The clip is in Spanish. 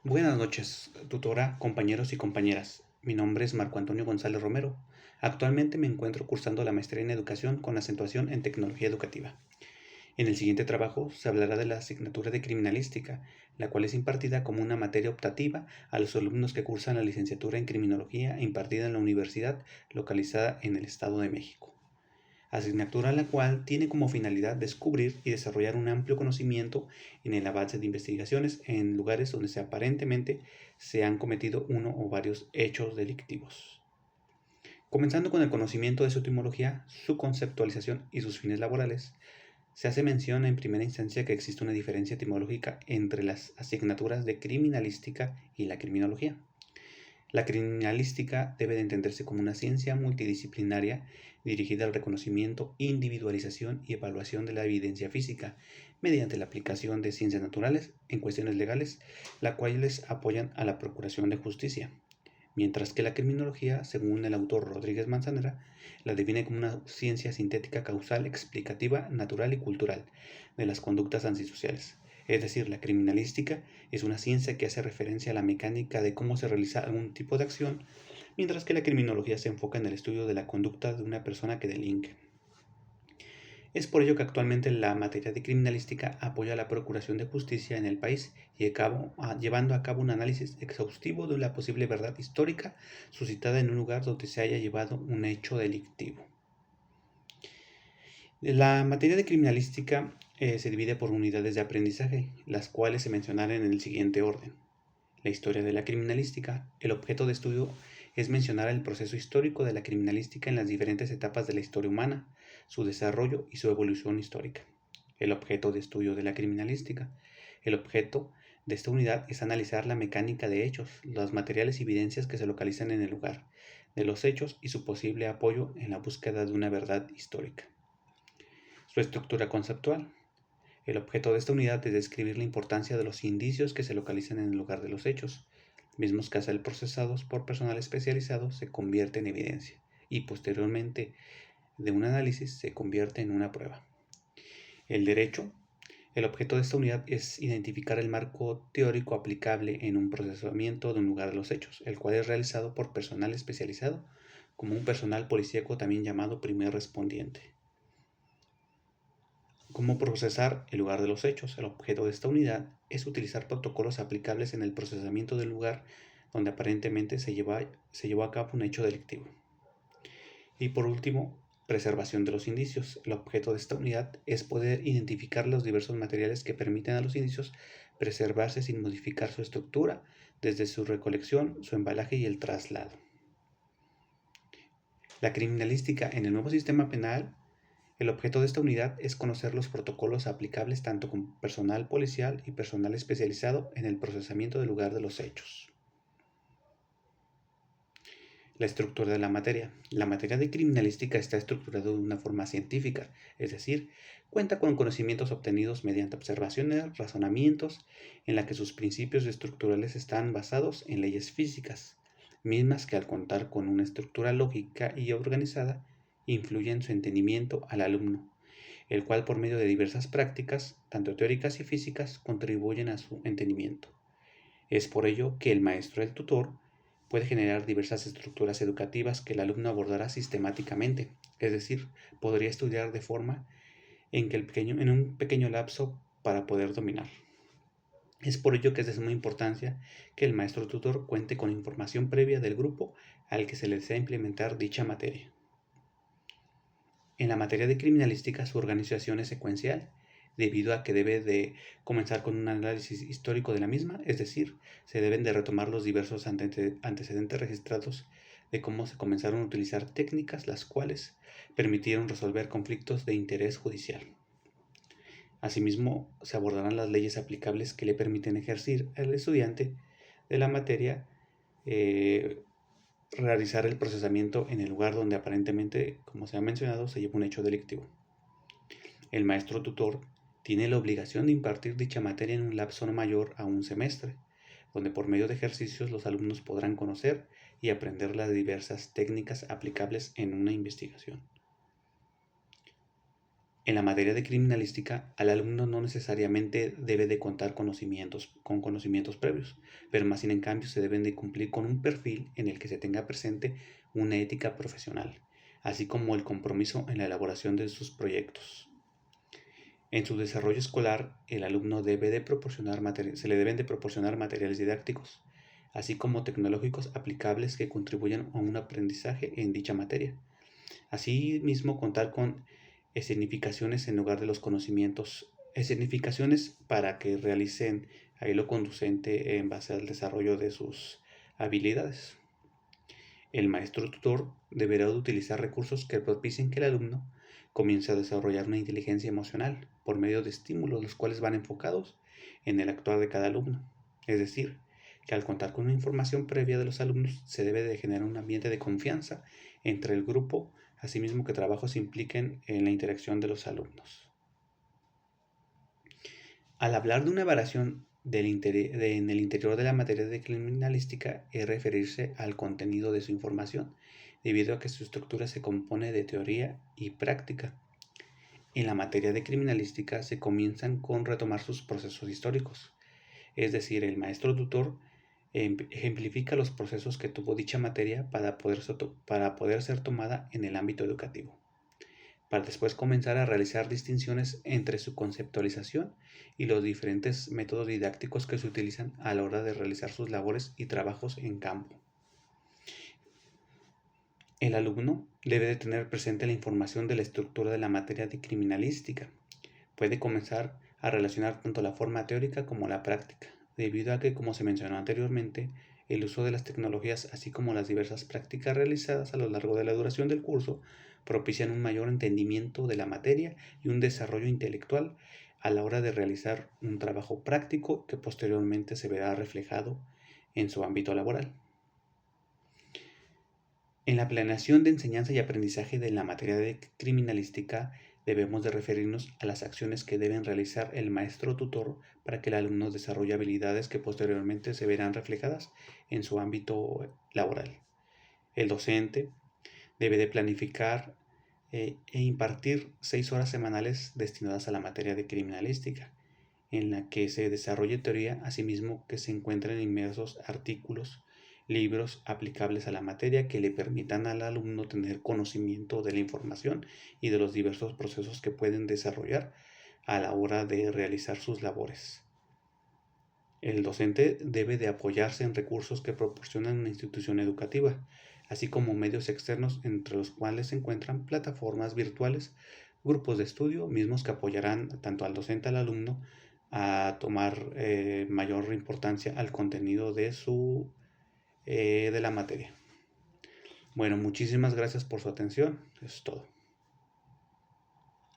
Buenas noches, tutora, compañeros y compañeras. Mi nombre es Marco Antonio González Romero. Actualmente me encuentro cursando la maestría en educación con acentuación en tecnología educativa. En el siguiente trabajo se hablará de la asignatura de criminalística, la cual es impartida como una materia optativa a los alumnos que cursan la licenciatura en criminología impartida en la universidad localizada en el Estado de México, asignatura la cual tiene como finalidad descubrir y desarrollar un amplio conocimiento en el avance de investigaciones en lugares donde aparentemente se han cometido uno o varios hechos delictivos. Comenzando con el conocimiento de su etimología, su conceptualización y sus fines laborales, se hace mención en primera instancia que existe una diferencia etimológica entre las asignaturas de criminalística y la criminología. La criminalística debe de entenderse como una ciencia multidisciplinaria dirigida al reconocimiento, individualización y evaluación de la evidencia física mediante la aplicación de ciencias naturales en cuestiones legales, las cuales apoyan a la procuración de justicia. Mientras que la criminología, según el autor Rodríguez Manzanera, la define como una ciencia sintética causal, explicativa, natural y cultural de las conductas antisociales. Es decir, la criminalística es una ciencia que hace referencia a la mecánica de cómo se realiza algún tipo de acción, mientras que la criminología se enfoca en el estudio de la conducta de una persona que delinque. Es por ello que actualmente la materia de criminalística apoya la procuración de justicia en el país y llevando a cabo un análisis exhaustivo de la posible verdad histórica suscitada en un lugar donde se haya llevado un hecho delictivo. La materia de criminalística se divide por unidades de aprendizaje, las cuales se mencionarán en el siguiente orden. La historia de la criminalística. El objeto de estudio es mencionar el proceso histórico de la criminalística en las diferentes etapas de la historia humana, su desarrollo y su evolución histórica. El objeto de estudio de la criminalística. El objeto de esta unidad es analizar la mecánica de hechos, las materiales y evidencias que se localizan en el lugar de los hechos y su posible apoyo en la búsqueda de una verdad histórica. Su estructura conceptual. El objeto de esta unidad es describir la importancia de los indicios que se localizan en el lugar de los hechos, mismos que al ser procesados por personal especializado se convierte en evidencia y posteriormente de un análisis se convierte en una prueba. El derecho. El objeto de esta unidad es identificar el marco teórico aplicable en un procesamiento de un lugar de los hechos, el cual es realizado por personal especializado, como un personal policíaco también llamado primer respondiente. ¿Cómo procesar el lugar de los hechos? El objeto de esta unidad es utilizar protocolos aplicables en el procesamiento del lugar donde aparentemente se llevó a cabo un hecho delictivo. Y por último, preservación de los indicios. El objeto de esta unidad es poder identificar los diversos materiales que permiten a los indicios preservarse sin modificar su estructura, desde su recolección, su embalaje y el traslado. La criminalística en el nuevo sistema penal. El objeto de esta unidad es conocer los protocolos aplicables tanto con personal policial y personal especializado en el procesamiento del lugar de los hechos. La estructura de la materia. La materia de criminalística está estructurada de una forma científica, es decir, cuenta con conocimientos obtenidos mediante observaciones, razonamientos, en la que sus principios estructurales están basados en leyes físicas, mismas que al contar con una estructura lógica y organizada, influyen en su entendimiento al alumno, el cual por medio de diversas prácticas, tanto teóricas y físicas, contribuyen a su entendimiento. Es por ello que el maestro, el tutor, puede generar diversas estructuras educativas que el alumno abordará sistemáticamente, es decir, podría estudiar de forma en un pequeño lapso para poder dominar. Es por ello que es de suma importancia que el maestro tutor cuente con información previa del grupo al que se le desea implementar dicha materia. En la materia de criminalística su organización es secuencial, debido a que debe de comenzar con un análisis histórico de la misma, es decir, se deben de retomar los diversos antecedentes registrados de cómo se comenzaron a utilizar técnicas las cuales permitieron resolver conflictos de interés judicial. Asimismo, se abordarán las leyes aplicables que le permiten ejercer al estudiante de la materia realizar el procesamiento en el lugar donde aparentemente, como se ha mencionado, se lleva un hecho delictivo. El maestro tutor tiene la obligación de impartir dicha materia en un lapso no mayor a un semestre, donde por medio de ejercicios los alumnos podrán conocer y aprender las diversas técnicas aplicables en una investigación. En la materia de criminalística, al alumno no necesariamente debe de contar con conocimientos previos, pero más sin en cambio se deben de cumplir con un perfil en el que se tenga presente una ética profesional, así como el compromiso en la elaboración de sus proyectos. En su desarrollo escolar, el alumno se le deben de proporcionar materiales didácticos, así como tecnológicos aplicables que contribuyan a un aprendizaje en dicha materia. Asimismo, contar con escenificaciones en lugar de los conocimientos, escenificaciones para que realicen ahí lo conducente en base al desarrollo de sus habilidades. El maestro tutor deberá de utilizar recursos que propicien que el alumno comience a desarrollar una inteligencia emocional por medio de estímulos, los cuales van enfocados en el actuar de cada alumno. Es decir, que al contar con una información previa de los alumnos se debe de generar un ambiente de confianza entre el grupo, asimismo que trabajos impliquen en la interacción de los alumnos. Al hablar de una evaluación en el interior de la materia de criminalística es referirse al contenido de su información, debido a que su estructura se compone de teoría y práctica. En la materia de criminalística se comienzan con retomar sus procesos históricos, es decir, el maestro tutor ejemplifica los procesos que tuvo dicha materia para poder ser tomada en el ámbito educativo, para después comenzar a realizar distinciones entre su conceptualización y los diferentes métodos didácticos que se utilizan a la hora de realizar sus labores y trabajos en campo. El alumno debe de tener presente la información de la estructura de la materia de criminalística. Puede comenzar a relacionar tanto la forma teórica como la práctica, debido a que, como se mencionó anteriormente, el uso de las tecnologías, así como las diversas prácticas realizadas a lo largo de la duración del curso, propician un mayor entendimiento de la materia y un desarrollo intelectual a la hora de realizar un trabajo práctico que posteriormente se verá reflejado en su ámbito laboral. En la planeación de enseñanza y aprendizaje de la materia de criminalística debemos de referirnos a las acciones que deben realizar el maestro tutor para que el alumno desarrolle habilidades que posteriormente se verán reflejadas en su ámbito laboral. El docente debe de planificar e impartir 6 horas semanales destinadas a la materia de criminalística, en la que se desarrolle teoría, asimismo que se encuentren inmersos artículos, libros aplicables a la materia que le permitan al alumno tener conocimiento de la información y de los diversos procesos que pueden desarrollar a la hora de realizar sus labores. El docente debe de apoyarse en recursos que proporciona una institución educativa, así como medios externos entre los cuales se encuentran plataformas virtuales, grupos de estudio, mismos que apoyarán tanto al docente como al alumno a tomar mayor importancia al contenido de la materia. Bueno, muchísimas gracias por su atención. Eso es todo.